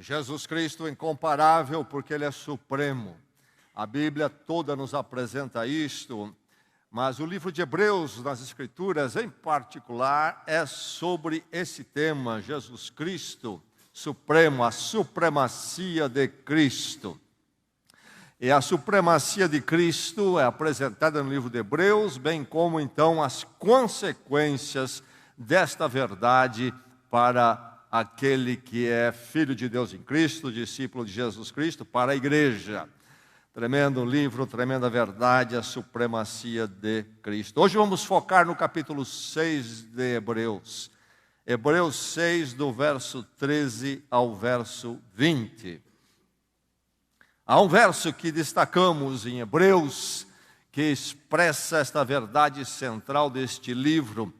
Jesus Cristo incomparável porque Ele é supremo. A Bíblia toda nos apresenta isto, mas o livro de Hebreus, nas Escrituras, em particular, é sobre esse tema, Jesus Cristo supremo, a supremacia de Cristo. E a supremacia de Cristo é apresentada no livro de Hebreus, bem como, então, as consequências desta verdade para aquele que é filho de Deus em Cristo, discípulo de Jesus Cristo, para a igreja. Tremendo livro, tremenda verdade, a supremacia de Cristo. Hoje vamos focar no capítulo 6 de Hebreus. Hebreus 6, do verso 13 ao verso 20. Há um verso que destacamos em Hebreus, que expressa esta verdade central deste livro.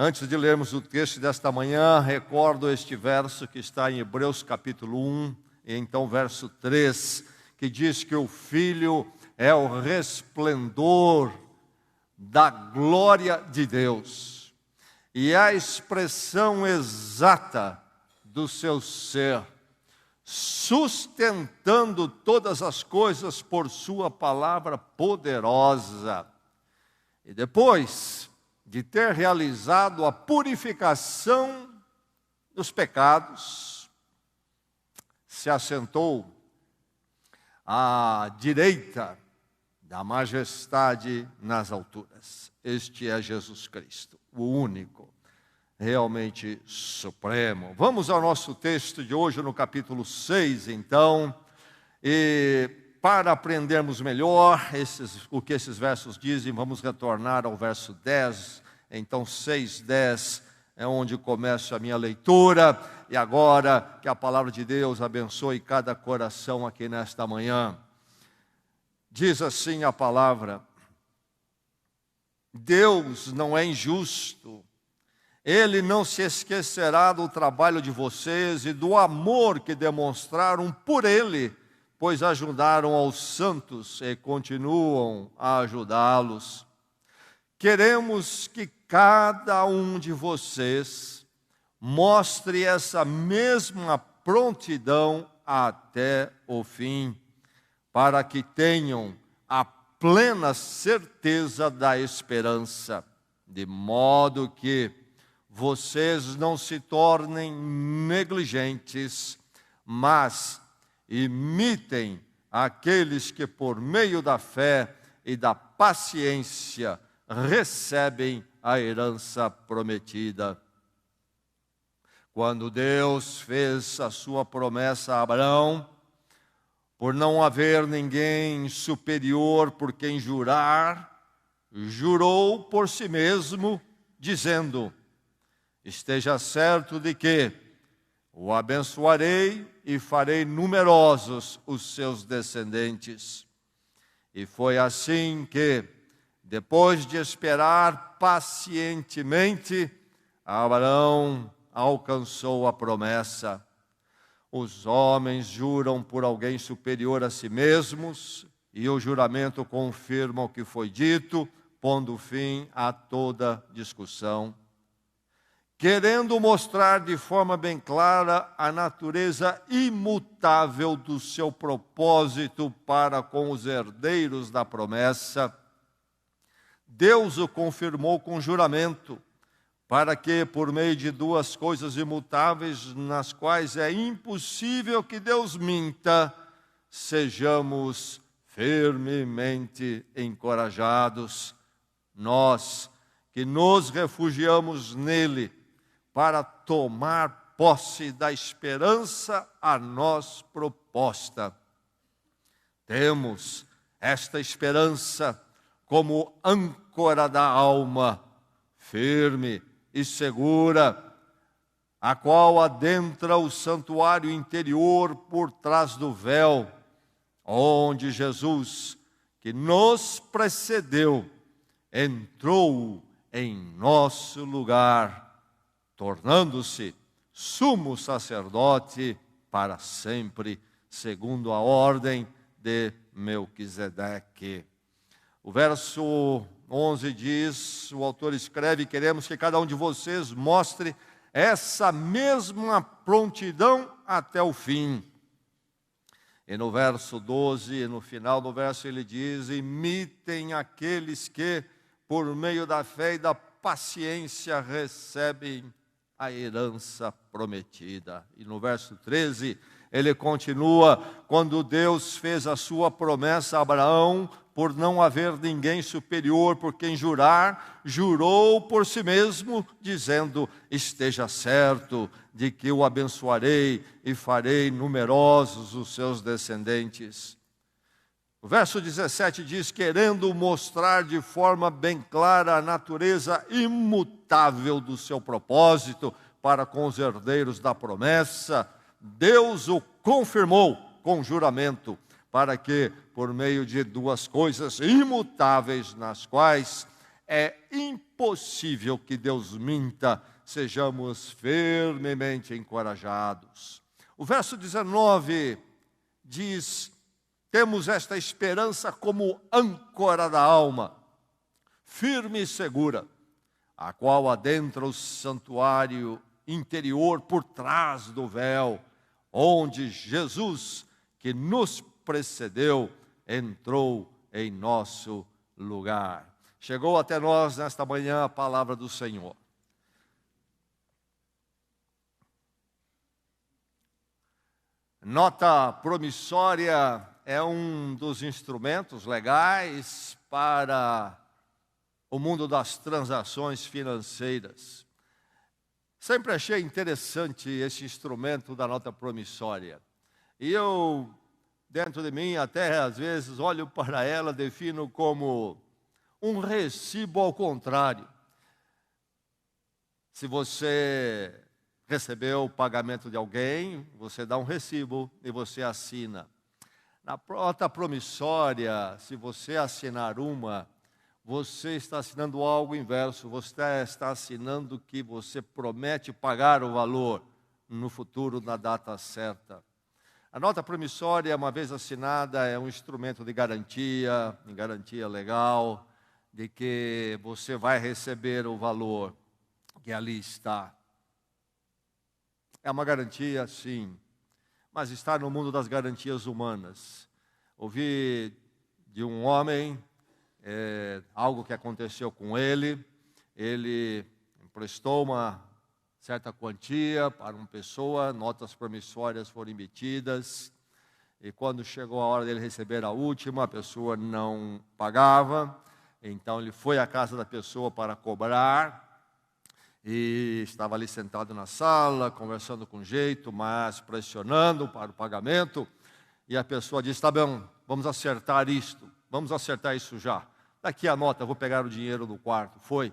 Antes de lermos o texto desta manhã, recordo este verso que está em Hebreus capítulo 1, e então verso 3, que diz que o Filho é o resplendor da glória de Deus, e a expressão exata do seu ser, sustentando todas as coisas por sua palavra poderosa. E depois de ter realizado a purificação dos pecados, se assentou à direita da majestade nas alturas. Este é Jesus Cristo, o único, realmente supremo. Vamos ao nosso texto de hoje, no capítulo 6, então, e para aprendermos melhor o que esses versos dizem, vamos retornar ao verso 10, então 6, 10 é onde começa a minha leitura, e agora que a palavra de Deus abençoe cada coração aqui nesta manhã. Diz assim a palavra: Deus não é injusto, Ele não se esquecerá do trabalho de vocês e do amor que demonstraram por Ele, pois ajudaram aos santos e continuam a ajudá-los. Queremos que cada um de vocês mostre essa mesma prontidão até o fim, para que tenham a plena certeza da esperança, de modo que vocês não se tornem negligentes, mas imitem aqueles que por meio da fé e da paciência recebem a herança prometida. Quando Deus fez a sua promessa a Abraão, por não haver ninguém superior por quem jurar, jurou por si mesmo, dizendo: esteja certo de que o abençoarei e farei numerosos os seus descendentes. E foi assim que, depois de esperar pacientemente, Abraão alcançou a promessa. Os homens juram por alguém superior a si mesmos, e o juramento confirma o que foi dito, pondo fim a toda discussão. Querendo mostrar de forma bem clara a natureza imutável do seu propósito para com os herdeiros da promessa, Deus o confirmou com juramento, para que, por meio de duas coisas imutáveis, nas quais é impossível que Deus minta, sejamos firmemente encorajados, nós que nos refugiamos nele, para tomar posse da esperança a nós proposta. Temos esta esperança como âncora da alma, firme e segura, a qual adentra o santuário interior por trás do véu, onde Jesus, que nos precedeu, entrou em nosso lugar, tornando-se sumo sacerdote para sempre, segundo a ordem de Melquisedeque. O verso 11 diz, o autor escreve: queremos que cada um de vocês mostre essa mesma prontidão até o fim. E no verso 12, no final do verso, ele diz: imitem aqueles que, por meio da fé e da paciência, recebem a herança prometida. E no verso 13, ele continua: quando Deus fez a sua promessa a Abraão, por não haver ninguém superior por quem jurar, jurou por si mesmo, dizendo: esteja certo de que o abençoarei e farei numerosos os seus descendentes. O verso 17 diz: querendo mostrar de forma bem clara a natureza imutável do seu propósito para com os herdeiros da promessa, Deus o confirmou com juramento, para que, por meio de duas coisas imutáveis, nas quais é impossível que Deus minta, sejamos firmemente encorajados. O verso 19 diz: temos esta esperança como âncora da alma, firme e segura, a qual adentra o santuário interior por trás do véu, onde Jesus, que nos precedeu, entrou em nosso lugar. Chegou até nós nesta manhã a palavra do Senhor. Nota promissória é um dos instrumentos legais para o mundo das transações financeiras. Sempre achei interessante esse instrumento da nota promissória. E eu, dentro de mim, até às vezes olho para ela, defino como um recibo ao contrário. Se você recebeu o pagamento de alguém, você dá um recibo e você assina. Na nota promissória, se você assinar uma, você está assinando algo inverso, você está assinando que você promete pagar o valor no futuro, na data certa. A nota promissória, uma vez assinada, é um instrumento de garantia legal, de que você vai receber o valor que ali está. É uma garantia, sim, mas está no mundo das garantias humanas. Ouvi de um homem algo que aconteceu com ele. Ele emprestou uma certa quantia para uma pessoa, notas promissórias foram emitidas, e quando chegou a hora dele receber a última, a pessoa não pagava. Então ele foi à casa da pessoa para cobrar, e estava ali sentado na sala, conversando com jeito, mas pressionando para o pagamento. E a pessoa disse: tá bom, vamos acertar isso já. Daqui a nota, eu vou pegar o dinheiro do quarto. Foi.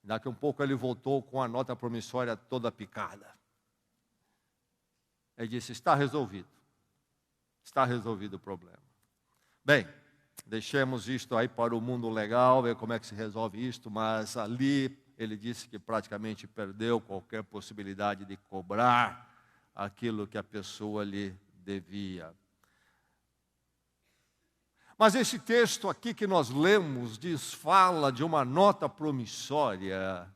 Daqui a um pouco ele voltou com a nota promissória toda picada. Ele disse: está resolvido o problema. Bem, deixemos isto aí para o mundo legal, ver como é que se resolve isto, mas ali ele disse que praticamente perdeu qualquer possibilidade de cobrar aquilo que a pessoa lhe devia. Mas esse texto aqui que nós lemos fala de uma nota promissória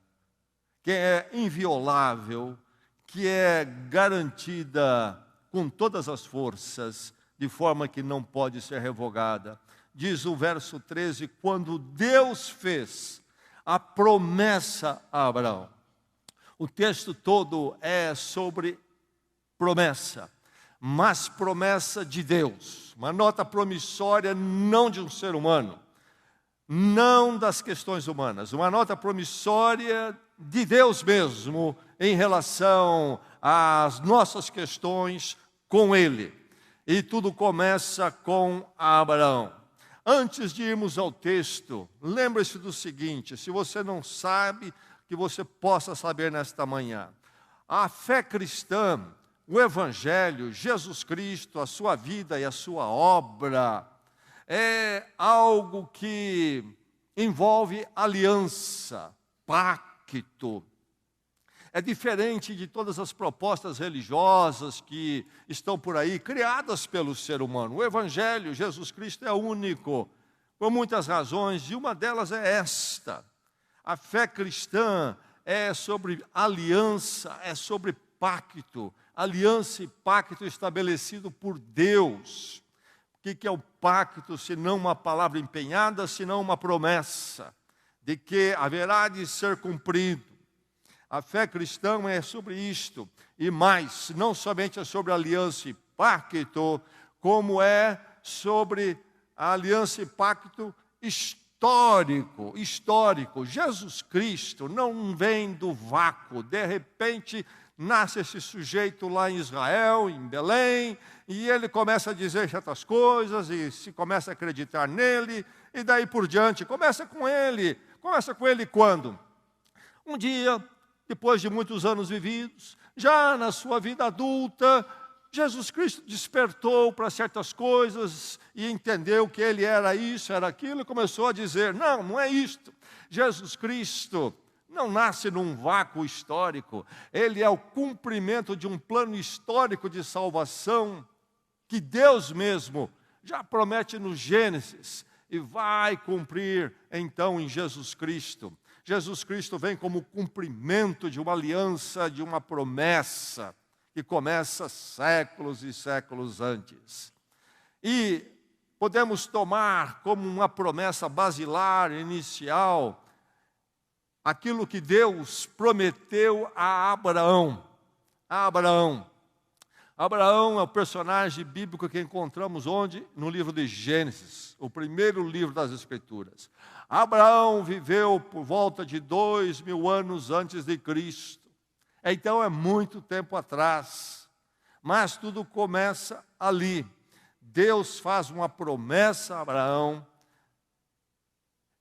que é inviolável, que é garantida com todas as forças, de forma que não pode ser revogada. Diz o verso 13: quando Deus fez a promessa a Abraão. O texto todo é sobre promessa, mas promessa de Deus. Uma nota promissória não de um ser humano, não das questões humanas. Uma nota promissória de Deus mesmo em relação às nossas questões com Ele. E tudo começa com Abraão. Antes de irmos ao texto, lembre-se do seguinte: se você não sabe, que você possa saber nesta manhã. A fé cristã, o Evangelho, Jesus Cristo, a sua vida e a sua obra, é algo que envolve aliança, pacto. É diferente de todas as propostas religiosas que estão por aí, criadas pelo ser humano. O Evangelho, Jesus Cristo, é único, por muitas razões, e uma delas é esta. A fé cristã é sobre aliança, é sobre pacto. aliança e pacto estabelecido por Deus. O que é o pacto, se não uma palavra empenhada, se não uma promessa de que haverá de ser cumprido? A fé cristã é sobre isto, e mais, não somente é sobre aliança e pacto, como é sobre a aliança e pacto histórico. Jesus Cristo não vem do vácuo, de repente nasce esse sujeito lá em Israel, em Belém, e ele começa a dizer certas coisas, e se começa a acreditar nele, e daí por diante, começa com ele quando? Um dia, depois de muitos anos vividos, já na sua vida adulta, Jesus Cristo despertou para certas coisas e entendeu que ele era isso, era aquilo, e começou a dizer, não é isto. Jesus Cristo não nasce num vácuo histórico, ele é o cumprimento de um plano histórico de salvação que Deus mesmo já promete no Gênesis e vai cumprir então em Jesus Cristo. Jesus Cristo vem como cumprimento de uma aliança, de uma promessa que começa séculos e séculos antes. E podemos tomar como uma promessa basilar, inicial, aquilo que Deus prometeu a Abraão. Abraão é o personagem bíblico que encontramos onde? No livro de Gênesis, o primeiro livro das Escrituras. Abraão viveu por volta de 2000 anos antes de Cristo. Então é muito tempo atrás. Mas tudo começa ali. Deus faz uma promessa a Abraão.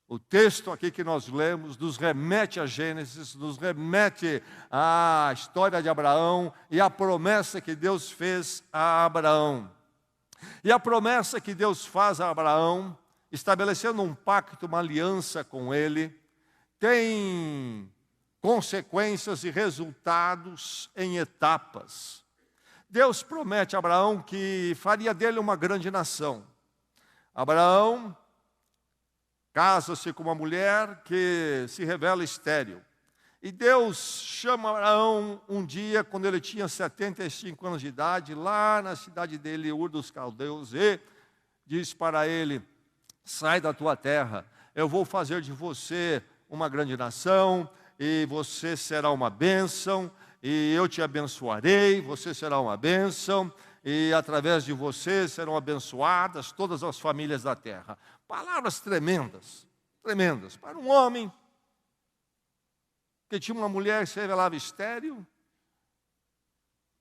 O texto aqui que nós lemos nos remete a Gênesis, nos remete à história de Abraão e à promessa que Deus fez a Abraão. E a promessa que Deus faz a Abraão, estabelecendo um pacto, uma aliança com ele, tem consequências e resultados em etapas. Deus promete a Abraão que faria dele uma grande nação. Abraão casa-se com uma mulher que se revela estéril. E Deus chama Abraão um dia, quando ele tinha 75 anos de idade, lá na cidade dele, Ur dos Caldeus, e diz para ele, sai da tua terra, eu vou fazer de você uma grande nação, e você será uma bênção, e eu te abençoarei, você será uma bênção, e através de você serão abençoadas todas as famílias da terra. Palavras tremendas, tremendas, para um homem que tinha uma mulher que se revelava estéril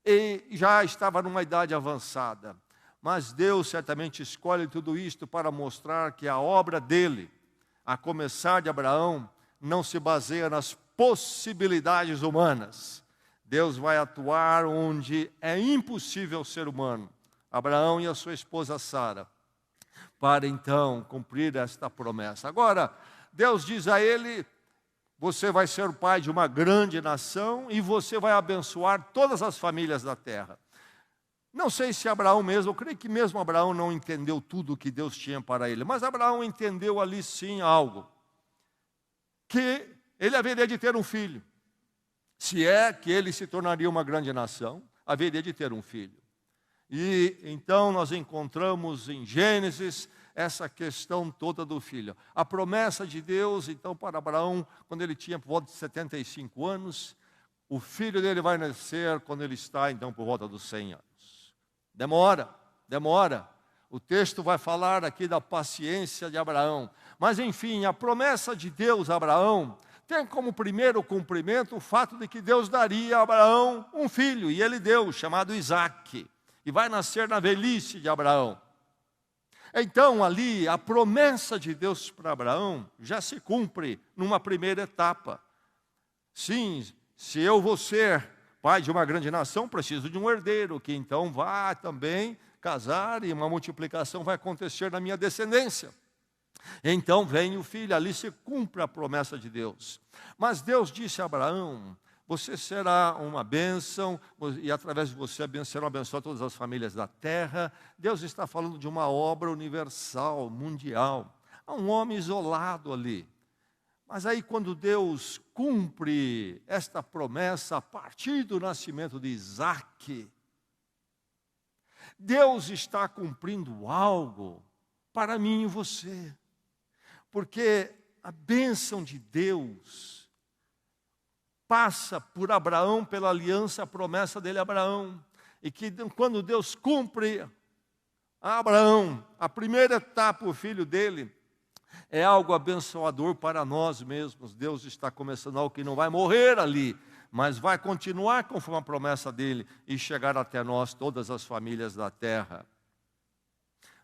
e já estava numa idade avançada. Mas Deus certamente escolhe tudo isto para mostrar que a obra dele, a começar de Abraão, não se baseia nas possibilidades humanas. Deus vai atuar onde é impossível o ser humano. Abraão e a sua esposa Sara, para então cumprir esta promessa. Agora, Deus diz a ele, você vai ser o pai de uma grande nação e você vai abençoar todas as famílias da terra. Não sei se Abraão mesmo, eu creio que mesmo Abraão não entendeu tudo o que Deus tinha para ele, mas Abraão entendeu ali sim algo, que ele haveria de ter um filho. Se é que ele se tornaria uma grande nação, haveria de ter um filho. E então nós encontramos em Gênesis essa questão toda do filho. A promessa de Deus, então, para Abraão, quando ele tinha por volta de 75 anos, o filho dele vai nascer quando ele está, então, por volta dos 100 anos. Demora. O texto vai falar aqui da paciência de Abraão. Mas, enfim, a promessa de Deus a Abraão tem como primeiro cumprimento o fato de que Deus daria a Abraão um filho, e ele deu, chamado Isaque, e vai nascer na velhice de Abraão. Então, ali, a promessa de Deus para Abraão já se cumpre numa primeira etapa. Sim, se eu vou ser pai de uma grande nação, preciso de um herdeiro, que então vai também casar e uma multiplicação vai acontecer na minha descendência. Então vem o filho, ali se cumpre a promessa de Deus. Mas Deus disse a Abraão, você será uma bênção, e através de você serão abençoadas todas as famílias da terra. Deus está falando de uma obra universal, mundial. Há um homem isolado ali. Mas aí quando Deus cumpre esta promessa a partir do nascimento de Isaque, Deus está cumprindo algo para mim e você. Porque a bênção de Deus passa por Abraão, pela aliança, a promessa dele a Abraão. E que quando Deus cumpre a Abraão, a primeira etapa, o filho dele, é algo abençoador para nós mesmos. Deus está começando algo que não vai morrer ali, mas vai continuar conforme a promessa dele e chegar até nós, todas as famílias da terra.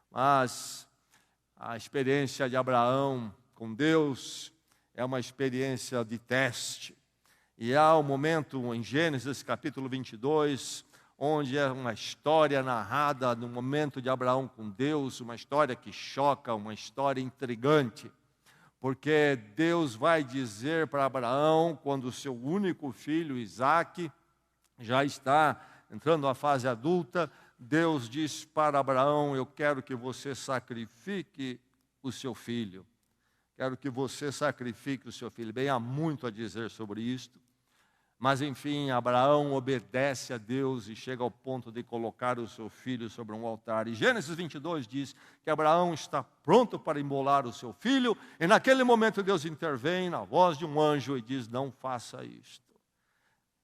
Mas a experiência de Abraão com Deus é uma experiência de teste. E há um momento em Gênesis capítulo 22, onde é uma história narrada no momento de Abraão com Deus, uma história que choca, uma história intrigante, porque Deus vai dizer para Abraão, quando o seu único filho, Isaque, já está entrando na fase adulta, Deus diz para Abraão: eu quero que você sacrifique o seu filho, quero que você sacrifique o seu filho. Bem, há muito a dizer sobre isto. Mas, enfim, Abraão obedece a Deus e chega ao ponto de colocar o seu filho sobre um altar. E Gênesis 22 diz que Abraão está pronto para imolar o seu filho. E naquele momento Deus intervém na voz de um anjo e diz: não faça isto.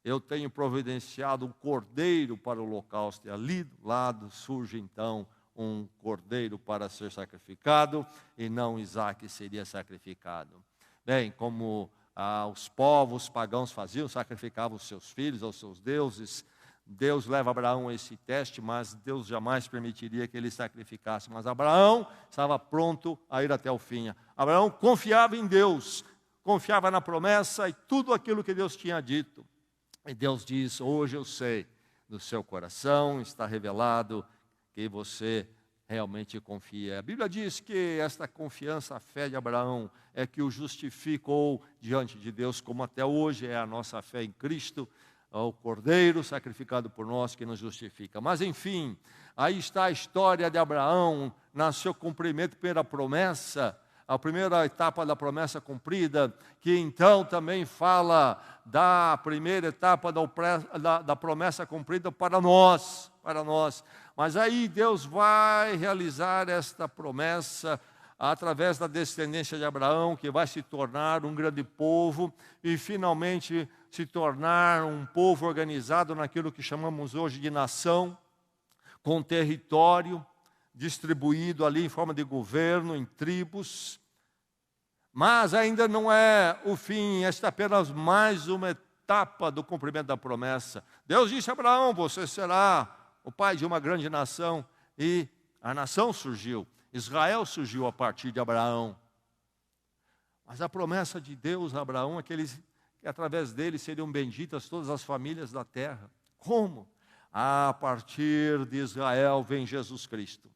Eu tenho providenciado um cordeiro para o holocausto. E ali do lado surge então um cordeiro para ser sacrificado. E não Isaque seria sacrificado. Bem, como os povos pagãos faziam, sacrificavam os seus filhos aos seus deuses. Deus leva Abraão a esse teste, mas Deus jamais permitiria que ele sacrificasse. Mas Abraão estava pronto a ir até o fim. Abraão confiava em Deus, confiava na promessa e tudo aquilo que Deus tinha dito. E Deus diz: hoje eu sei, no seu coração está revelado que você realmente confia. A Bíblia diz que esta confiança, a fé de Abraão, é que o justificou diante de Deus, como até hoje é a nossa fé em Cristo, o Cordeiro sacrificado por nós que nos justifica. Mas enfim, aí está a história de Abraão, no seu cumprimento pela promessa, a primeira etapa da promessa cumprida, que então também fala da primeira etapa da promessa cumprida para nós. Mas aí Deus vai realizar esta promessa através da descendência de Abraão, que vai se tornar um grande povo e finalmente se tornar um povo organizado naquilo que chamamos hoje de nação, com território distribuído ali em forma de governo, em tribos. Mas ainda não é o fim, esta é apenas mais uma etapa do cumprimento da promessa. Deus disse a Abraão: você será o pai de uma grande nação, e a nação surgiu, Israel surgiu a partir de Abraão. Mas a promessa de Deus a Abraão é que através dele seriam benditas todas as famílias da terra. Como? A partir de Israel vem Jesus Cristo.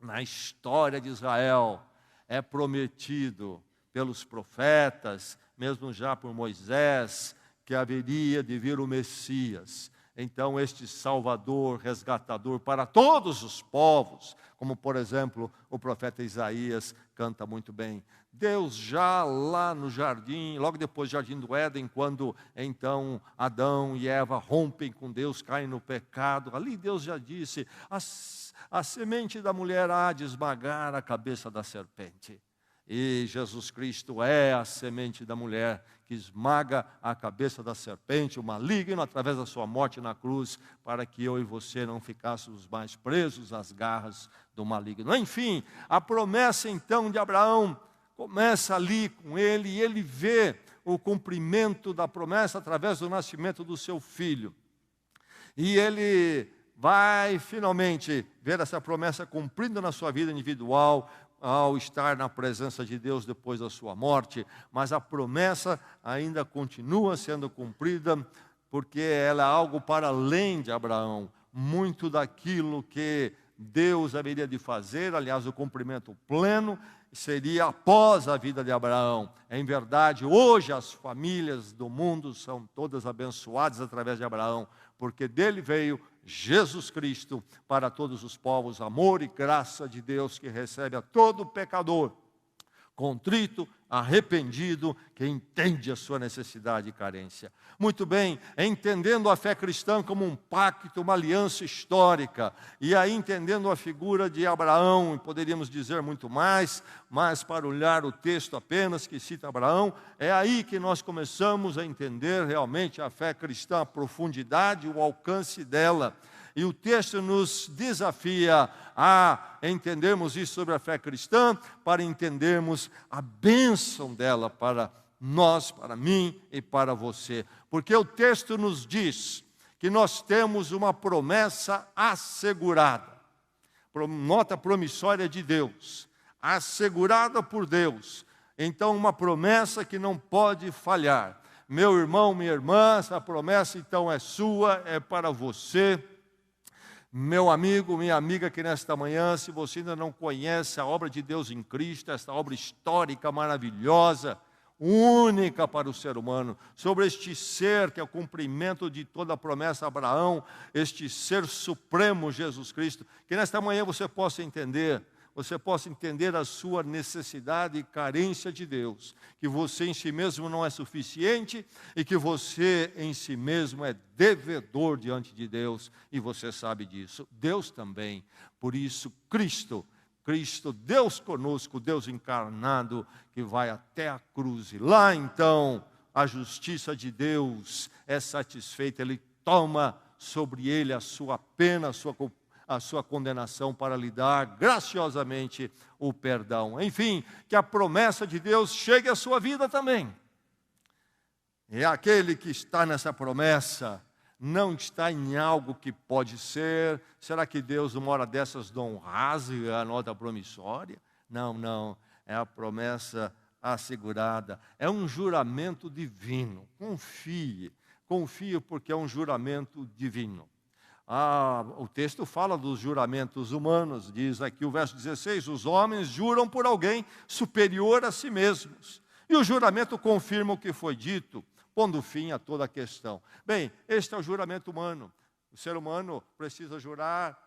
Na história de Israel é prometido pelos profetas, mesmo já por Moisés, que haveria de vir o Messias. Então este Salvador, resgatador para todos os povos, como por exemplo o profeta Isaías canta muito bem. Deus já lá no jardim, logo depois do jardim do Éden, quando então Adão e Eva rompem com Deus, caem no pecado, ali Deus já disse: a semente da mulher há de esmagar a cabeça da serpente. E Jesus Cristo é a semente da mulher que esmaga a cabeça da serpente, o maligno, através da sua morte na cruz, para que eu e você não ficássemos mais presos às garras do maligno. Enfim, a promessa então de Abraão começa ali com ele, e ele vê o cumprimento da promessa através do nascimento do seu filho. E ele vai finalmente ver essa promessa cumprida na sua vida individual, ao estar na presença de Deus depois da sua morte. Mas a promessa ainda continua sendo cumprida, porque ela é algo para além de Abraão. Muito daquilo que Deus haveria de fazer, aliás, o cumprimento pleno, seria após a vida de Abraão. Em verdade, hoje as famílias do mundo são todas abençoadas através de Abraão, porque dele veio Jesus Cristo para todos os povos, amor e graça de Deus que recebe a todo pecador contrito, arrependido, que entende a sua necessidade e carência. Muito bem, entendendo a fé cristã como um pacto, uma aliança histórica, e aí entendendo a figura de Abraão, e poderíamos dizer muito mais, mas para olhar o texto apenas que cita Abraão, é aí que nós começamos a entender realmente a fé cristã, a profundidade, o alcance dela. E o texto nos desafia a entendermos isso sobre a fé cristã, para entendermos a bênção dela para nós, para mim e para você. Porque o texto nos diz que nós temos uma promessa assegurada. Nota promissória de Deus, assegurada por Deus. Então, uma promessa que não pode falhar. Meu irmão, minha irmã, essa promessa então é sua, é para você. Meu amigo, minha amiga, que nesta manhã, se você ainda não conhece a obra de Deus em Cristo, esta obra histórica, maravilhosa, única para o ser humano, sobre este ser que é o cumprimento de toda a promessa a Abraão, este ser supremo, Jesus Cristo, que nesta manhã você possa entender a sua necessidade e carência de Deus, que você em si mesmo não é suficiente e que você em si mesmo é devedor diante de Deus, e você sabe disso. Deus também. Por isso, Cristo, Deus conosco, Deus encarnado, que vai até a cruz. E lá então, a justiça de Deus é satisfeita, Ele toma sobre Ele a sua pena, a sua condenação, para lhe dar graciosamente o perdão. Enfim, que a promessa de Deus chegue à sua vida também. E aquele que está nessa promessa não está em algo que pode ser. Será que Deus, numa hora dessas, não rasga a nota promissória? Não. É a promessa assegurada. É um juramento divino. Confie porque é um juramento divino. O texto fala dos juramentos humanos, diz aqui o verso 16, os homens juram por alguém superior a si mesmos. E o juramento confirma o que foi dito, pondo fim a toda a questão. Bem, este é o juramento humano. O ser humano precisa jurar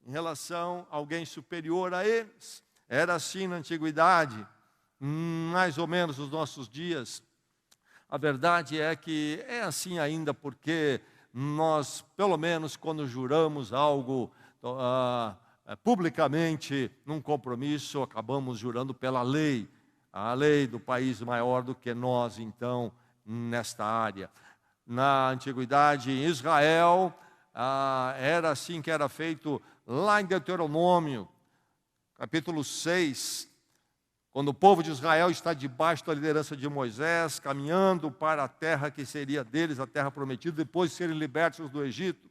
em relação a alguém superior a eles. Era assim na antiguidade, mais ou menos nos nossos dias. A verdade é que é assim ainda porque nós, pelo menos quando juramos algo publicamente, num compromisso, acabamos jurando pela lei, a lei do país maior do que nós, então, nesta área. Na antiguidade, em Israel, era assim que era feito lá em Deuteronômio, capítulo 6, quando o povo de Israel está debaixo da liderança de Moisés, caminhando para a terra que seria deles, a terra prometida, depois de serem libertos do Egito.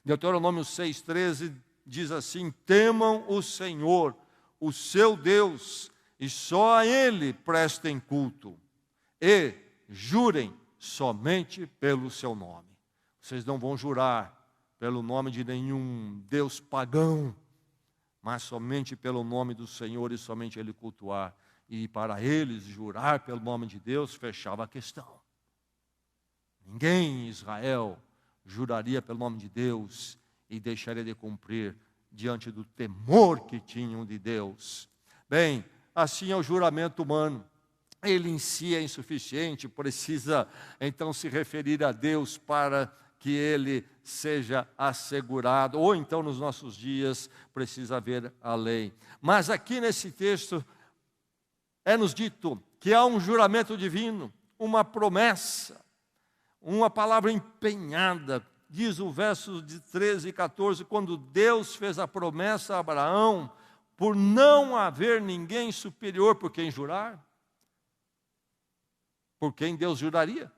Deuteronômio 6,13 diz assim: temam o Senhor, o seu Deus, e só a Ele prestem culto, e jurem somente pelo seu nome. Vocês não vão jurar pelo nome de nenhum Deus pagão, mas somente pelo nome do Senhor e somente Ele cultuar. E para eles jurar pelo nome de Deus fechava a questão. Ninguém em Israel juraria pelo nome de Deus e deixaria de cumprir diante do temor que tinham de Deus. Bem, assim é o juramento humano. Ele em si é insuficiente, precisa então se referir a Deus para que ele seja assegurado, ou então nos nossos dias precisa haver a lei. Mas aqui nesse texto é-nos dito que há um juramento divino, uma promessa, uma palavra empenhada. Diz o verso de 13 e 14, quando Deus fez a promessa a Abraão, por não haver ninguém superior por quem jurar, por quem Deus juraria.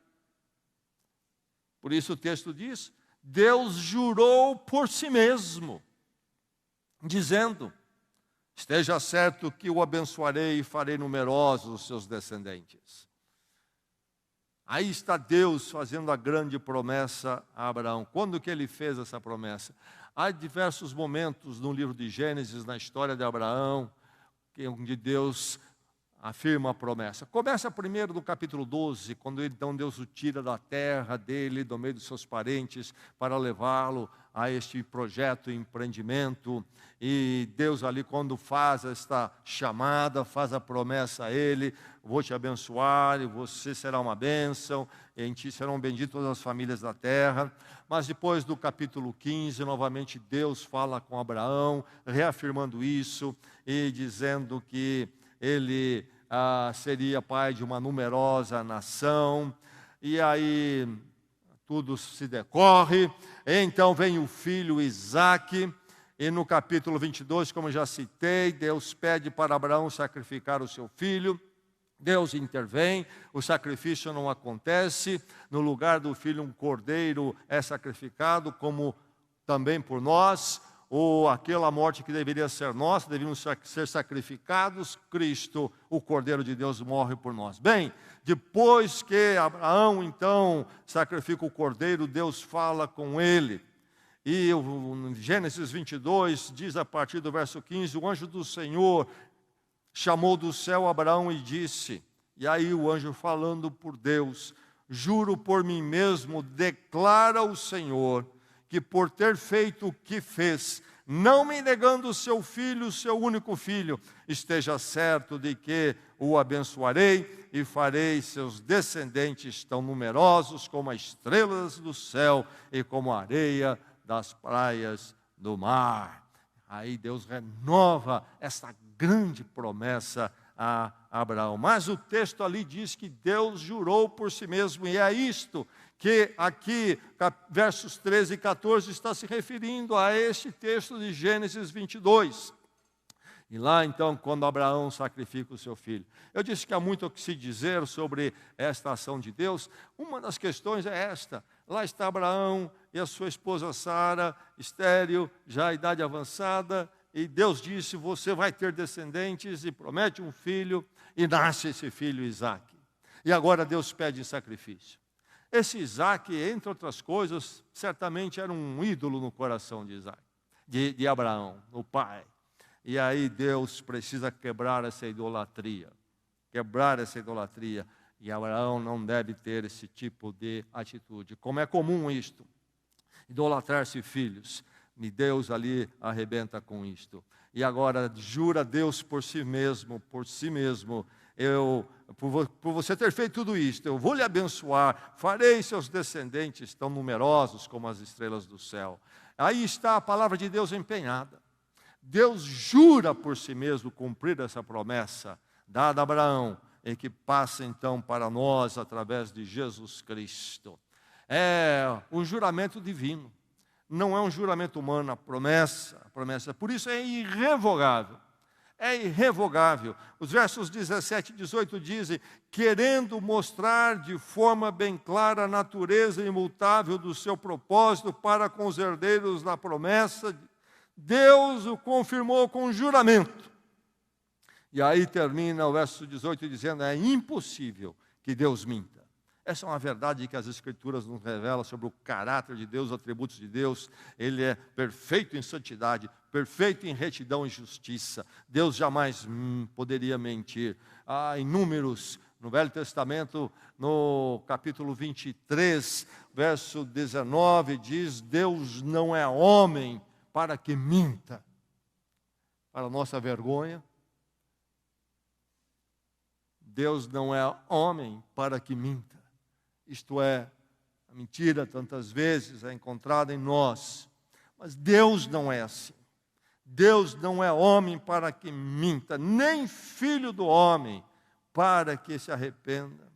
Por isso o texto diz, Deus jurou por si mesmo, dizendo, esteja certo que o abençoarei e farei numerosos os seus descendentes. Aí está Deus fazendo a grande promessa a Abraão. Quando que ele fez essa promessa? Há diversos momentos no livro de Gênesis, na história de Abraão, onde Deus afirma a promessa. Começa primeiro no capítulo 12, quando então Deus o tira da terra dele, do meio dos seus parentes, para levá-lo a este projeto, empreendimento. E Deus ali, quando faz esta chamada, faz a promessa a ele: vou te abençoar, e você será uma bênção, e em ti serão benditas todas as famílias da terra. Mas depois do capítulo 15, novamente Deus fala com Abraão, reafirmando isso, e dizendo que ele seria pai de uma numerosa nação. E aí tudo se decorre. Então vem o filho Isaque, e no capítulo 22, como já citei, Deus pede para Abraão sacrificar o seu filho. Deus intervém, o sacrifício não acontece, no lugar do filho um cordeiro é sacrificado, como também por nós, ou aquela morte que deveria ser nossa, deveríamos ser sacrificados, Cristo, o Cordeiro de Deus, morre por nós. Bem, depois que Abraão então sacrifica o cordeiro, Deus fala com ele. E o Gênesis 22 diz, a partir do verso 15, o anjo do Senhor chamou do céu Abraão e disse, e aí o anjo falando por Deus: juro por mim mesmo, declara o Senhor, que por ter feito o que fez, não me negando o seu filho, o seu único filho, esteja certo de que o abençoarei e farei seus descendentes tão numerosos como as estrelas do céu e como a areia das praias do mar. Aí Deus renova essa grande promessa a Abraão. Mas o texto ali diz que Deus jurou por si mesmo, e é isto que aqui, versos 13 e 14, está se referindo a este texto de Gênesis 22. E lá então, quando Abraão sacrifica o seu filho. Eu disse que há muito o que se dizer sobre esta ação de Deus. Uma das questões é esta: lá está Abraão e a sua esposa Sara, estéril, já a idade avançada, e Deus disse: você vai ter descendentes, e promete um filho, e nasce esse filho Isaque. E agora Deus pede sacrifício. Esse Isaque, entre outras coisas, certamente era um ídolo no coração de Isaque, de Abraão, o pai. E aí Deus precisa quebrar essa idolatria. E Abraão não deve ter esse tipo de atitude. Como é comum isto, idolatrar-se filhos. E Deus ali arrebenta com isto. E agora jura Deus por si mesmo, por você ter feito tudo isto, eu vou lhe abençoar, farei seus descendentes tão numerosos como as estrelas do céu. Aí está a palavra de Deus empenhada. Deus jura por si mesmo cumprir essa promessa dada a Abraão, e que passa então para nós através de Jesus Cristo. É um juramento divino, não é um juramento humano, a promessa, por isso é irrevogável. É irrevogável. Os versos 17 e 18 dizem: querendo mostrar de forma bem clara a natureza imutável do seu propósito para com os herdeiros da promessa, Deus o confirmou com juramento. E aí termina o verso 18 dizendo: é impossível que Deus minta. Essa é uma verdade que as Escrituras nos revelam sobre o caráter de Deus, os atributos de Deus. Ele é perfeito em santidade, perfeito em retidão e justiça. Deus jamais poderia mentir. Em Números, no Velho Testamento, no capítulo 23, verso 19, diz: Deus não é homem para que minta. Para nossa vergonha, Deus não é homem para que minta. Isto é, a mentira tantas vezes é encontrada em nós, mas Deus não é assim. Deus não é homem para que minta, nem filho do homem para que se arrependa.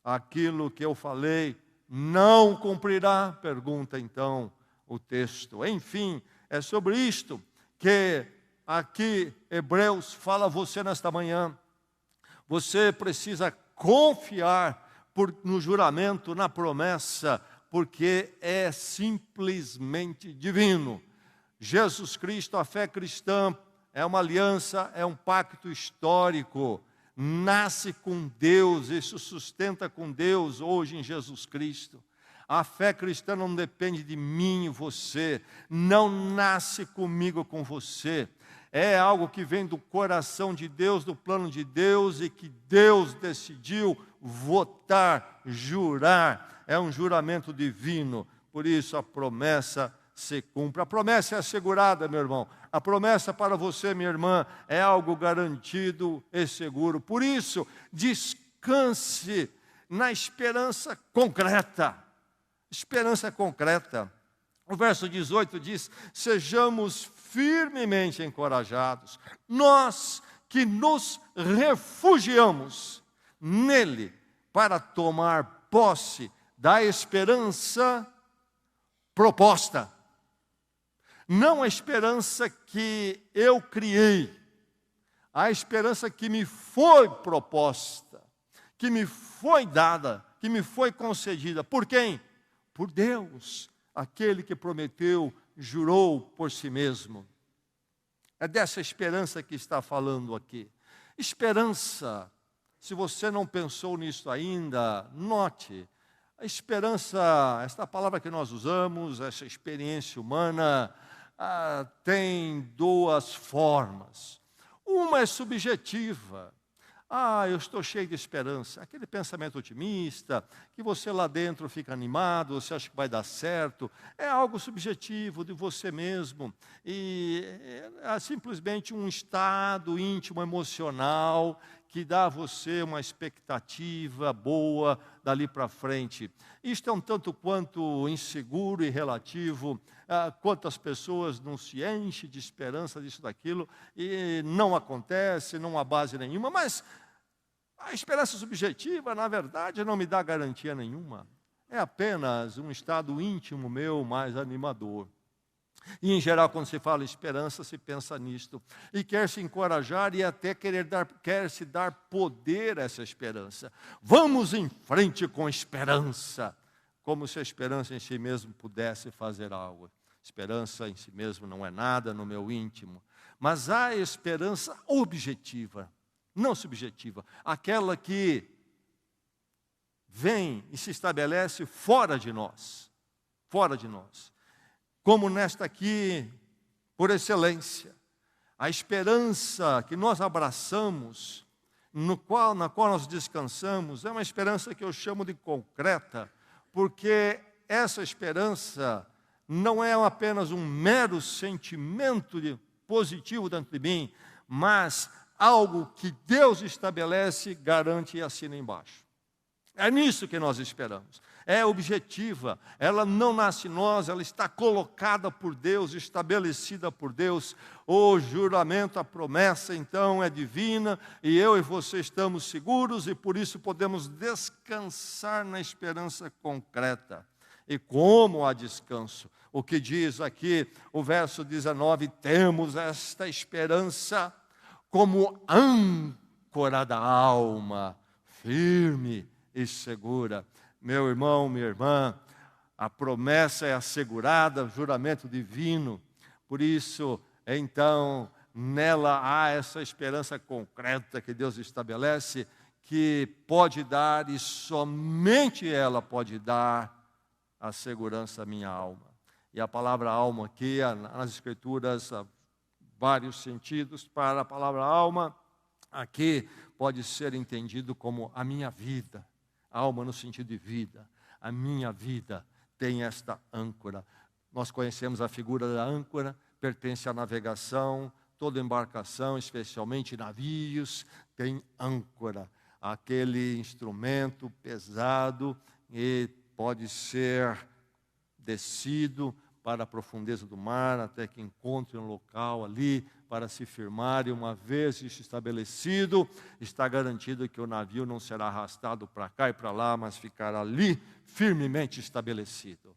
Aquilo que eu falei não cumprirá? Pergunta então o texto. Enfim, é sobre isto que aqui Hebreus fala a você nesta manhã. Você precisa confiar no juramento, na promessa, porque é simplesmente divino. Jesus Cristo, a fé cristã, é uma aliança, é um pacto histórico. Nasce com Deus e se sustenta com Deus hoje em Jesus Cristo. A fé cristã não depende de mim e você, não nasce comigo com você. É algo que vem do coração de Deus, do plano de Deus, e que Deus decidiu votar, jurar. É um juramento divino. Por isso a promessa se cumpra. A promessa é assegurada, meu irmão. A promessa para você, minha irmã, é algo garantido e seguro. Por isso, descanse na esperança concreta. Esperança concreta. O verso 18 diz: sejamos firmemente encorajados, nós que nos refugiamos nele para tomar posse da esperança proposta. Não a esperança que eu criei, a esperança que me foi proposta, que me foi dada, que me foi concedida. Por quem? Por Deus, aquele que prometeu, jurou por si mesmo. É dessa esperança que está falando aqui. Esperança, se você não pensou nisso ainda, note. A esperança, esta palavra que nós usamos, essa experiência humana, tem duas formas. Uma é subjetiva. Eu estou cheio de esperança. Aquele pensamento otimista, que você lá dentro fica animado, você acha que vai dar certo. É algo subjetivo de você mesmo. E é simplesmente um estado íntimo, emocional, que dá a você uma expectativa boa dali para frente. Isto é um tanto quanto inseguro e relativo. Quantas pessoas não se enchem de esperança disso, daquilo, e não acontece, não há base nenhuma, mas a esperança subjetiva, na verdade, não me dá garantia nenhuma. É apenas um estado íntimo meu mais animador. E, em geral, quando se fala esperança, se pensa nisto. E quer se encorajar e até quer se dar poder a essa esperança. Vamos em frente com esperança. Como se a esperança em si mesmo pudesse fazer algo. Esperança em si mesmo não é nada no meu íntimo. Mas há esperança objetiva, não subjetiva. Aquela que vem e se estabelece fora de nós. Fora de nós. Como nesta aqui, por excelência, a esperança que nós abraçamos, na qual nós descansamos, é uma esperança que eu chamo de concreta, porque essa esperança não é apenas um mero sentimento positivo dentro de mim, mas algo que Deus estabelece, garante e assina embaixo. É nisso que nós esperamos. É objetiva, ela não nasce em nós, ela está colocada por Deus, estabelecida por Deus. O juramento, a promessa, então, é divina, e eu e você estamos seguros, e por isso podemos descansar na esperança concreta. E como há descanso? O que diz aqui o verso 19, temos esta esperança como âncora da alma, firme e segura. Meu irmão, minha irmã, a promessa é assegurada, juramento divino. Por isso, então, nela há essa esperança concreta que Deus estabelece, que pode dar, e somente ela pode dar, a segurança à minha alma. E a palavra alma aqui, nas Escrituras, há vários sentidos para a palavra alma. Aqui pode ser entendido como a minha vida. Alma no sentido de vida. A minha vida tem esta âncora. Nós conhecemos a figura da âncora, pertence à navegação, toda embarcação, especialmente navios, tem âncora. Aquele instrumento pesado e pode ser descido para a profundeza do mar, até que encontre um local ali para se firmar, e uma vez isso estabelecido, está garantido que o navio não será arrastado para cá e para lá, mas ficará ali firmemente estabelecido.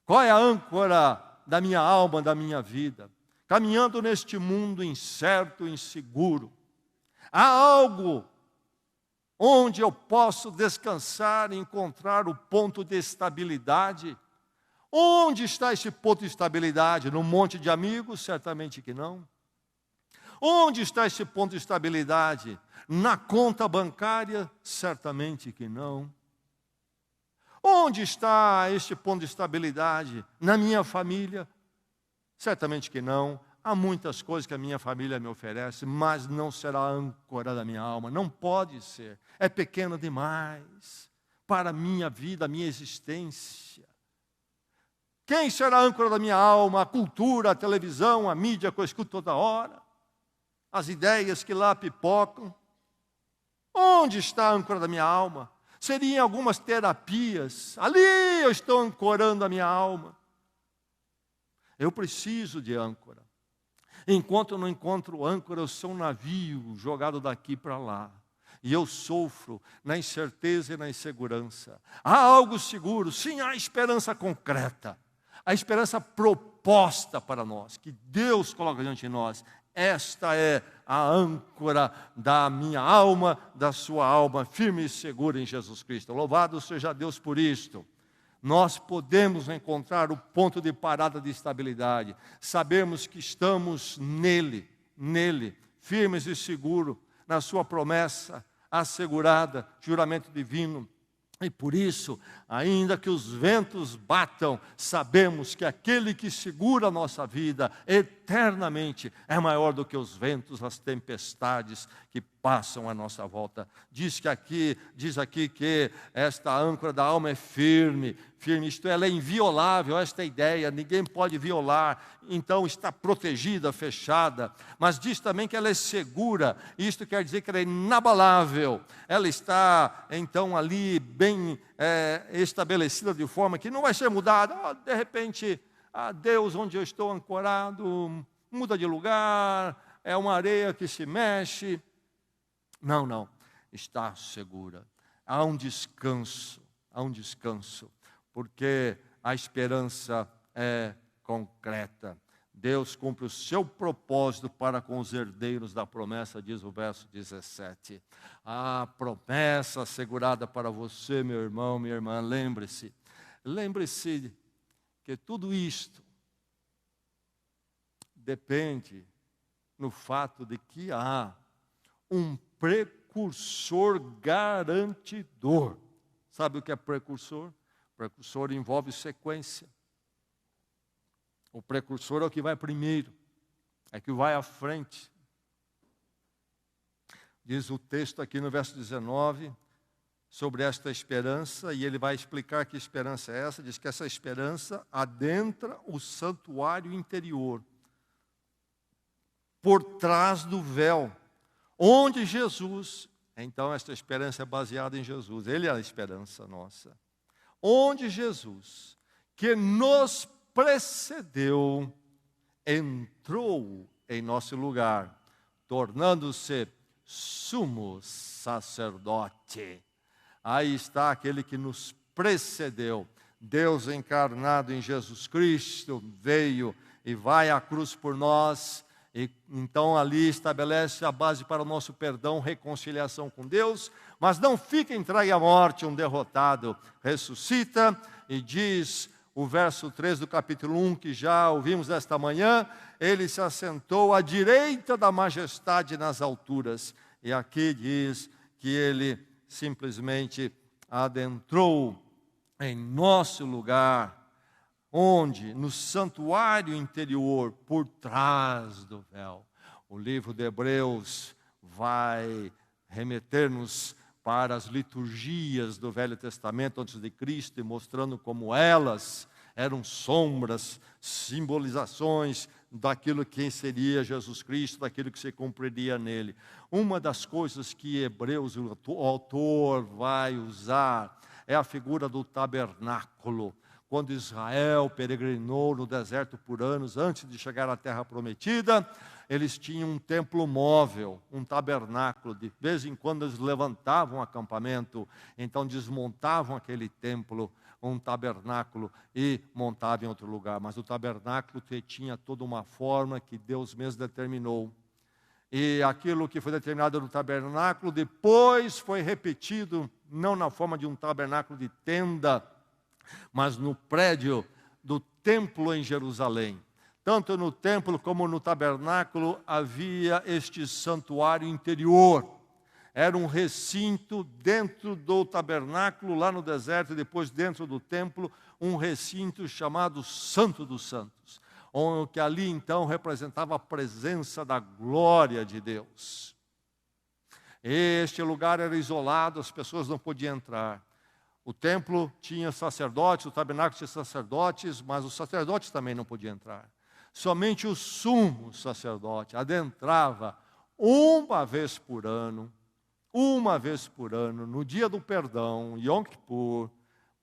Qual é a âncora da minha alma, da minha vida? Caminhando neste mundo incerto, inseguro, há algo onde eu posso descansar e encontrar o ponto de estabilidade. Onde está esse ponto de estabilidade? No monte de amigos? Certamente que não. Onde está esse ponto de estabilidade? Na conta bancária? Certamente que não. Onde está este ponto de estabilidade? Na minha família? Certamente que não. Há muitas coisas que a minha família me oferece, mas não será a âncora da minha alma. Não pode ser. É pequeno demais para a minha vida, a minha existência. Quem será a âncora da minha alma? A cultura, a televisão, a mídia que eu escuto toda hora? As ideias que lá pipocam? Onde está a âncora da minha alma? Seriam algumas terapias. Ali eu estou ancorando a minha alma. Eu preciso de âncora. Enquanto eu não encontro âncora, eu sou um navio jogado daqui para lá. E eu sofro na incerteza e na insegurança. Há algo seguro, sim, há esperança concreta. A esperança proposta para nós, que Deus coloca diante de nós. Esta é a âncora da minha alma, da sua alma, firme e segura em Jesus Cristo. Louvado seja Deus por isto. Nós podemos encontrar o ponto de parada de estabilidade. Sabemos que estamos nele, firmes e seguros, na sua promessa assegurada, juramento divino. E por isso, ainda que os ventos batam, sabemos que aquele que segura a nossa vida eternamente é maior do que os ventos, as tempestades que passam à nossa volta. Diz aqui que esta âncora da alma é firme, isto ela é inviolável, esta é a ideia, ninguém pode violar, então está protegida, fechada, mas diz também que ela é segura, isto quer dizer que ela é inabalável, ela está então ali bem estabelecida de forma que não vai ser mudada. De repente, Deus, onde eu estou ancorado, muda de lugar, é uma areia que se mexe. Não, está segura. Há um descanso, porque a esperança é concreta. Deus cumpre o seu propósito para com os herdeiros da promessa, diz o verso 17. A promessa assegurada para você, meu irmão, minha irmã, lembre-se que tudo isto depende no fato de que há um precursor garantidor. Sabe o que é precursor? Precursor envolve sequência. O precursor é o que vai primeiro, é o que vai à frente. Diz o texto aqui no verso 19, sobre esta esperança, e ele vai explicar que esperança é essa. Diz que essa esperança adentra o santuário interior, por trás do véu, onde Jesus, então esta esperança é baseada em Jesus, Ele é a esperança nossa. Onde Jesus, que nos precedeu, entrou em nosso lugar, tornando-se sumo sacerdote. Aí está aquele que nos precedeu. Deus encarnado em Jesus Cristo veio e vai à cruz por nós. E então ali estabelece a base para o nosso perdão, reconciliação com Deus. Mas não fica entregue à morte um derrotado. Ressuscita e diz o verso 3 do capítulo 1, que já ouvimos esta manhã, ele se assentou à direita da majestade nas alturas. E aqui diz que ele simplesmente adentrou em nosso lugar, onde? No santuário interior, por trás do véu. O livro de Hebreus vai remeter-nos para as liturgias do Velho Testamento antes de Cristo, e mostrando como elas eram sombras, simbolizações daquilo que seria Jesus Cristo, daquilo que se cumpriria nele. Uma das coisas que Hebreus, o autor, vai usar é a figura do tabernáculo. Quando Israel peregrinou no deserto por anos, antes de chegar à terra prometida, eles tinham um templo móvel, um tabernáculo. De vez em quando eles levantavam um acampamento, então desmontavam aquele templo, um tabernáculo, e montavam em outro lugar. Mas o tabernáculo tinha toda uma forma que Deus mesmo determinou. E aquilo que foi determinado no tabernáculo, depois foi repetido, não na forma de um tabernáculo de tenda, mas no prédio do templo em Jerusalém. Tanto no templo como no tabernáculo havia este santuário interior. Era um recinto dentro do tabernáculo, lá no deserto, e depois dentro do templo, um recinto chamado Santo dos Santos, que ali então representava a presença da glória de Deus. Este lugar era isolado, as pessoas não podiam entrar. O templo tinha sacerdotes, o tabernáculo tinha sacerdotes, mas os sacerdotes também não podiam entrar. Somente o sumo sacerdote adentrava uma vez por ano, no dia do perdão, Yom Kippur,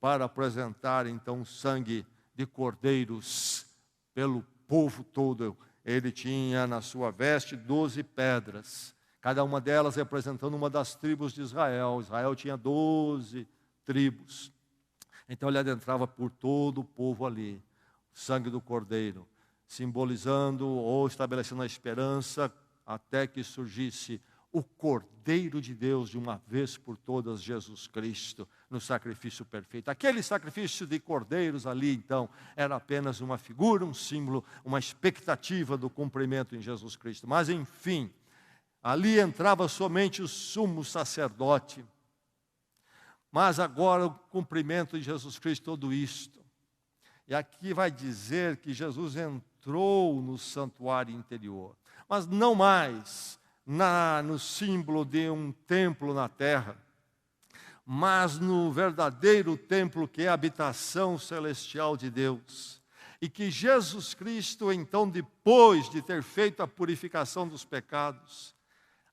para apresentar então o sangue de cordeiros pelo povo todo. Ele tinha na sua veste 12 pedras, cada uma delas representando uma das tribos de Israel. Israel tinha 12 tribos. Então ele adentrava por todo o povo ali, o sangue do cordeiro, simbolizando ou estabelecendo a esperança até que surgisse o Cordeiro de Deus de uma vez por todas, Jesus Cristo, no sacrifício perfeito. Aquele sacrifício de cordeiros ali, então, era apenas uma figura, um símbolo, uma expectativa do cumprimento em Jesus Cristo. Mas, enfim, ali entrava somente o sumo sacerdote. Mas agora o cumprimento de Jesus Cristo, tudo isto. E aqui vai dizer que Jesus entrou no santuário interior, mas não mais no símbolo de um templo na terra, mas no verdadeiro templo que é a habitação celestial de Deus. E que Jesus Cristo, então, depois de ter feito a purificação dos pecados,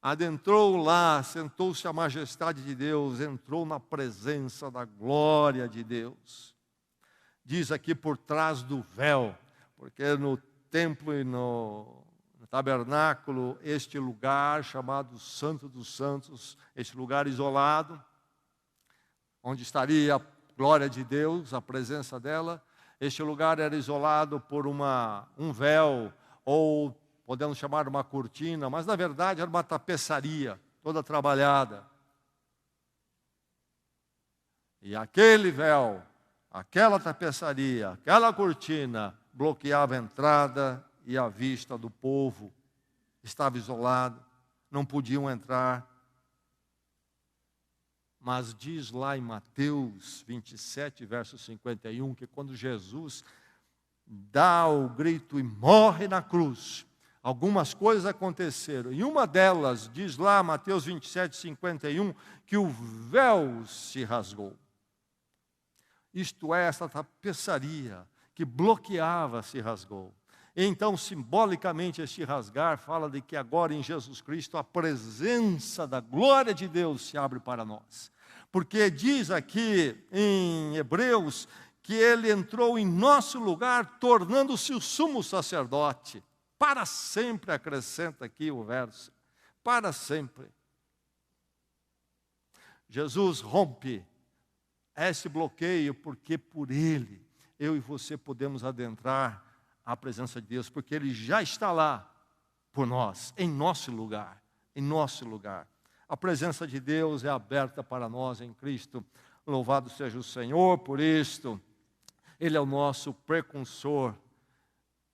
adentrou lá, sentou-se à majestade de Deus, entrou na presença da glória de Deus. Diz aqui por trás do véu, porque no templo e no tabernáculo, este lugar chamado Santo dos Santos, este lugar isolado, onde estaria a glória de Deus, a presença dela, este lugar era isolado por um véu, ou podemos chamar uma cortina, mas na verdade era uma tapeçaria, toda trabalhada. E aquele véu, aquela tapeçaria, aquela cortina, bloqueava a entrada e a vista do povo. Estava isolado, não podiam entrar. Mas diz lá em Mateus 27, verso 51, que quando Jesus dá o grito e morre na cruz, algumas coisas aconteceram. E uma delas, diz lá Mateus 27, 51, que o véu se rasgou. Isto é, essa tapeçaria que bloqueava se rasgou. Então, simbolicamente, este rasgar fala de que agora em Jesus Cristo a presença da glória de Deus se abre para nós. Porque diz aqui em Hebreus que ele entrou em nosso lugar, tornando-se o sumo sacerdote. Para sempre, acrescenta aqui o verso. Para sempre. Jesus rompe esse bloqueio, porque por ele, eu e você podemos adentrar a presença de Deus, porque Ele já está lá por nós, em nosso lugar, em nosso lugar. A presença de Deus é aberta para nós em Cristo. Louvado seja o Senhor por isto. Ele é o nosso precursor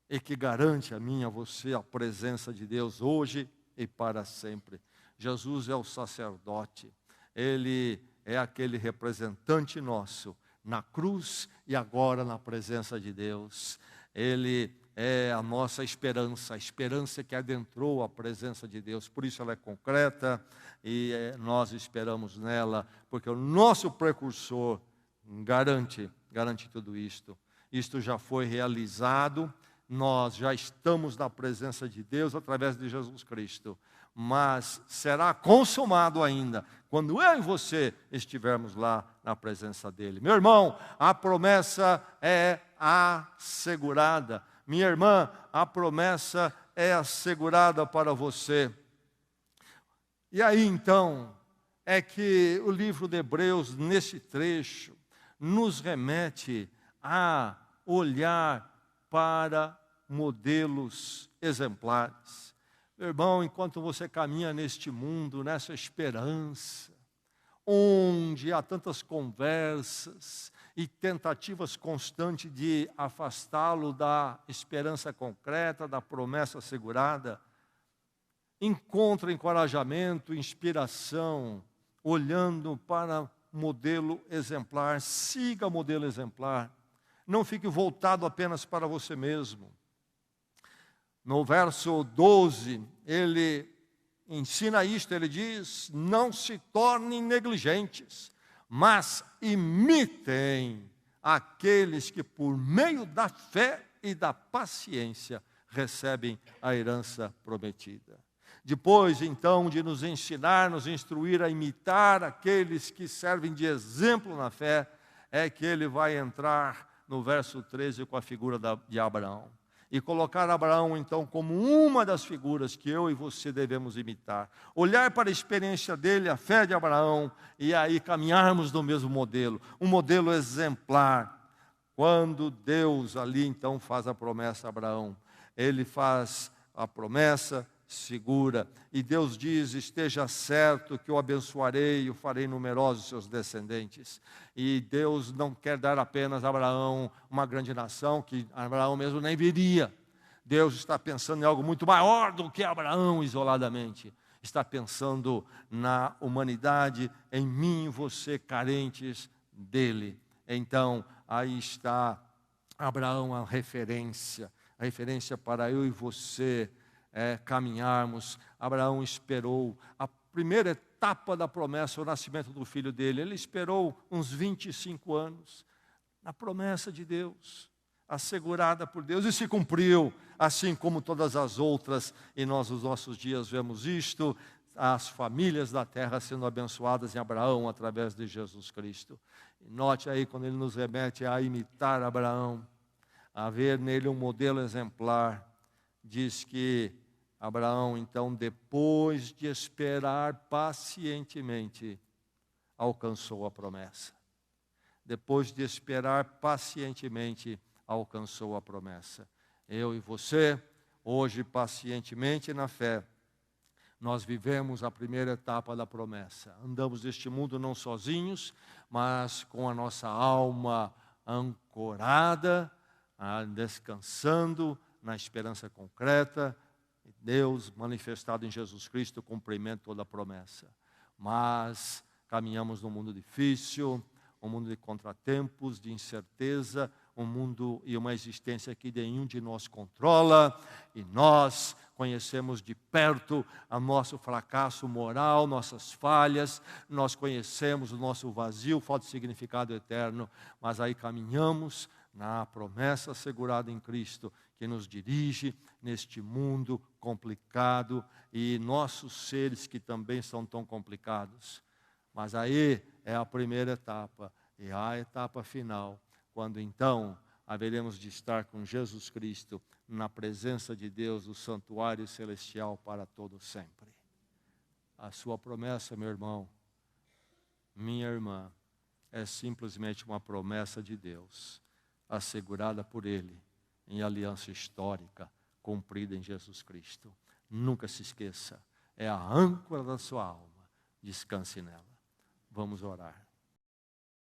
e que garante a mim e a você a presença de Deus hoje e para sempre. Jesus é o sacerdote. Ele é aquele representante nosso na cruz e agora na presença de Deus. Ele é a nossa esperança, a esperança que adentrou a presença de Deus. Por isso ela é concreta e nós esperamos nela, porque o nosso precursor garante tudo isto. Isto já foi realizado, nós já estamos na presença de Deus através de Jesus Cristo. Mas será consumado ainda quando eu e você estivermos lá na presença dele. Meu irmão, a promessa é assegurada. Minha irmã, a promessa é assegurada para você. E aí então, é que o livro de Hebreus, nesse trecho, nos remete a olhar para modelos exemplares. Meu irmão, enquanto você caminha neste mundo, nessa esperança, onde há tantas conversas e tentativas constantes de afastá-lo da esperança concreta, da promessa assegurada, encontra encorajamento, inspiração, olhando para modelo exemplar. Siga o modelo exemplar. Não fique voltado apenas para você mesmo. No verso 12, ele ensina isto, ele diz: não se tornem negligentes, mas imitem aqueles que por meio da fé e da paciência recebem a herança prometida. Depois, então, de nos ensinar, nos instruir a imitar aqueles que servem de exemplo na fé, é que ele vai entrar no verso 13 com a figura de Abraão. E colocar Abraão, então, como uma das figuras que eu e você devemos imitar. Olhar para a experiência dele, a fé de Abraão, e aí caminharmos no mesmo modelo. Um modelo exemplar. Quando Deus ali, então, faz a promessa a Abraão, ele faz a promessa segura. E Deus diz: esteja certo que eu abençoarei e o farei numerosos seus descendentes. E Deus não quer dar apenas a Abraão uma grande nação, que Abraão mesmo nem viria. Deus está pensando em algo muito maior do que Abraão isoladamente. Está pensando na humanidade, em mim e você, carentes dele. Então, aí está Abraão, a referência para eu e você caminharmos. Abraão esperou a primeira etapa da promessa, o nascimento do filho dele. Ele esperou uns 25 anos na promessa de Deus, assegurada por Deus, e se cumpriu, assim como todas as outras. E nós, nos nossos dias, vemos isto, as famílias da terra sendo abençoadas em Abraão através de Jesus Cristo. E note aí, quando ele nos remete a imitar Abraão, a ver nele um modelo exemplar, diz que Abraão, então, depois de esperar pacientemente, alcançou a promessa. Depois de esperar pacientemente, alcançou a promessa. Eu e você, hoje, pacientemente na fé, nós vivemos a primeira etapa da promessa. Andamos neste mundo não sozinhos, mas com a nossa alma ancorada, descansando na esperança concreta, Deus manifestado em Jesus Cristo, cumprimento toda a promessa. Mas caminhamos num mundo difícil, um mundo de contratempos, de incerteza, um mundo e uma existência que nenhum de nós controla, e nós conhecemos de perto o nosso fracasso moral, nossas falhas, nós conhecemos o nosso vazio, falta de significado eterno, mas aí caminhamos na promessa assegurada em Cristo, que nos dirige neste mundo complicado e nossos seres que também são tão complicados. Mas aí é a primeira etapa, e a etapa final, quando então haveremos de estar com Jesus Cristo na presença de Deus, o santuário celestial para todo sempre. A sua promessa, meu irmão, minha irmã, é simplesmente uma promessa de Deus, assegurada por Ele, em aliança histórica, cumprida em Jesus Cristo. Nunca se esqueça, é a âncora da sua alma, descanse nela. Vamos orar.